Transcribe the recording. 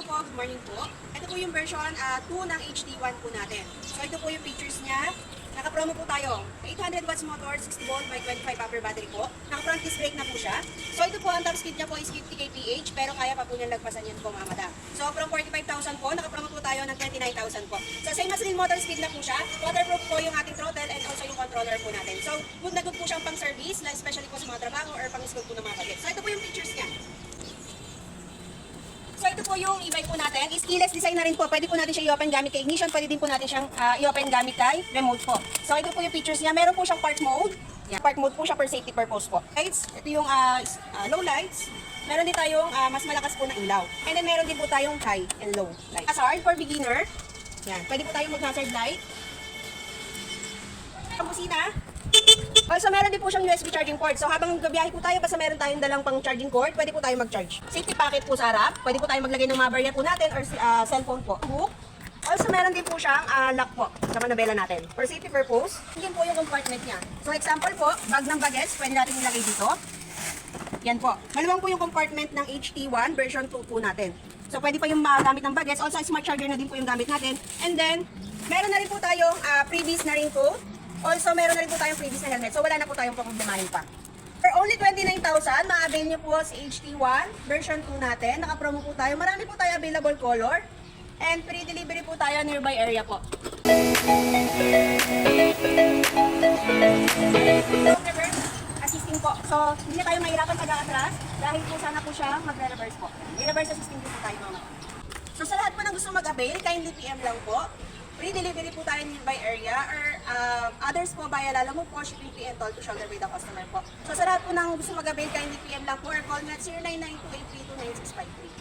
po, good morning po. Ito po yung version 2 ng HD1 po natin. So ito po yung features niya. Naka-promo po tayo. 800 watts motor, 60 volt by 25 ampere battery po. Naka-front disc brake na po siya. So ito po, ang top speed niya po is 50 kph, pero kaya pa po niyang lagpasan yan po mga madam. So from 45,000 po, naka-promo po tayo ng 29,000 po. So same as din motor speed na po siya. Waterproof po yung ating throttle and also yung controller po natin. So good na good po siyang pang-service, especially po sa mga trabaho or pang-school po ng mga bagay. So ito po yung features niya. So ito po yung e-bike po natin. Is keyless design na rin po. Pwede po natin siya i-open gamit kay ignition. Pwede din po natin siyang i-open gamit kay remote po. So ito po yung features niya. Meron po siyang park mode. Yeah. Park mode po siya for safety purpose po. Lights, ito yung low lights. Meron din tayong mas malakas po na ilaw. And then meron din po tayong high and low light. Hazard for beginner. Yan. Pwede po tayong mag-hazard light. Ang busina. Also, meron din po siyang USB charging port. So, habang gabiyahe po tayo, basta meron tayong dalang pang charging cord, pwede po tayo mag-charge. Safety packet po sa harap. Pwede po tayo maglagay ng mga barya po natin or cellphone po. Hook. Also, meron din po siyang lock po sa manabela natin. For safety purpose, yun po yung compartment niya. So, example po, bag ng bagets, pwede natin ilagay dito. Yan po. Maluwang po yung compartment ng HT1 version 2 po natin. So, pwede pa yung gamit ng bagets. Also, smart charger na din po yung gamit natin. And then, meron na rin po tayong freebies na rin po. Also, meron na rin po tayong freebies na helmet. So, wala na po tayong problemahin pa. For only 29,000, ma-avail nyo po si HT1 version 2 natin. Naka-promo po tayo. Marami po tayo available color. And free delivery po tayo nearby area po. Reverse assisting po. So, hindi na tayo mahirapan pag-aatras dahil po sana po siya magre-reverse po. I-reverse assisting po tayo mga. So, sa lahat po ng gusto mag-avail, kindly PM lang po. Free delivery po tayo nearby area or others po via Lalamove po, shipping fee and toll to shoulder by the customer po. So sa lahat po ng gusto mag-avail, kindly PM lang po or call me at 0992-832-9653.